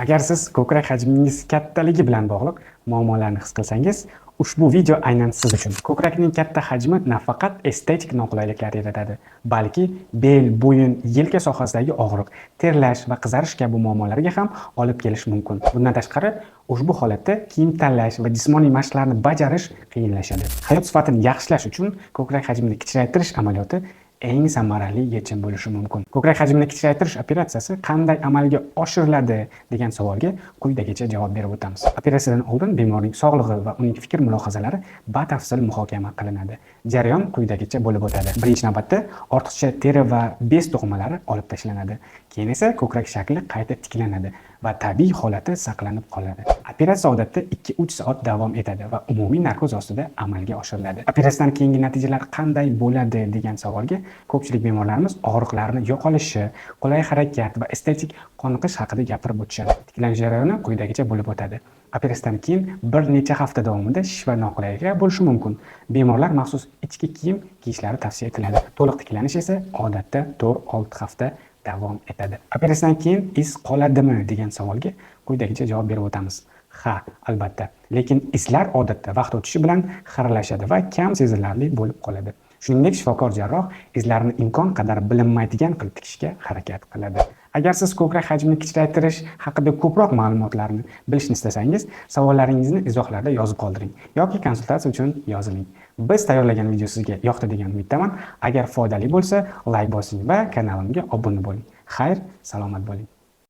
Agar siz ko'krak hajmingiz kattaligi bilan bog'liq muammolarni his qilsangiz, ushbu video aynan siz uchun. Ko'krakning katta hajmi nafaqat estetik noqulayliklar yaratadi, balki bel, bo'yin, yelka sohasidagi og'riq, terlash va qizarish kabi muammolarga ham olib kelishi mumkin. Bundan tashqari, ushbu holatda kiyim tanlash va jismoniy mashqlarni bajarish qiyinlashadi. Hayot sifatini yaxshilash uchun ko'krak hajmini kichraytirish amaliyoti eng samarali yechim bo'lishi mumkin. Ko'krak hajmini kichraytirish operatsiyasi qanday amalga oshiriladi degan savolga quyidagicha javob berib o'tamiz. Operatsiyadan oldin bemorning sog'lig'i va uning fikr-mulohazalari batafsil muhokama qilinadi. Jarayon quyidagicha bo'lib o'tadi. Birinchi navbatda ortiqcha teri va bez to'qimalari olib tashlanadi. Keyin esa ko'krak shakli qayta tiklanadi va tabiiy holati saqlanib qoladi. Operatsiya odatda 2-3 soat davom etadi va umumiy narkoz ostida amalga oshiriladi. Operatsiyadan keyingi natijalar qanday bo'ladi degan savolga ko'pchilik bemorlarimiz og'riqlarni yo'qolishi, qulay harakat va estetik qoniqish haqida gapirib o'tishadi. Tiklanish jarayoni quyidagicha bo'lib o'tadi. Operatsiyadan keyin bir necha hafta davomida shish va noqulayliklar bo'lishi mumkin. Bemorlar maxsus ichki kiyim kiyishlari tavsiya etiladi. To'liq tiklanish esa odatda 4-6 hafta davom etadi. Operatsiyadan keyin iz qoladimi degan savolga quyidagicha javob berib o'tamiz. Ha, albatta. Lekin izlar odatda vaqt o'tishi bilan xiralashadi va kam sezilarli bo'lib qoladi. Shuningdek, shifokor jarroh izlarni imkon qadar bilinmaydigan qilib tikishga harakat qiladi. Agar siz ko'krak hajmini kichraytirish haqida ko'proq ma'lumotlarni bilishni istasangiz, savollaringizni izohlarda yozib qoldiring yoki konsultatsiya uchun yoziling. Biz tayyorlagan video sizga yoqdi degan umiddaman. Agar foydali bo'lsa, like bosing va kanalimga obuna bo'ling. Xayr, salomat bo'ling.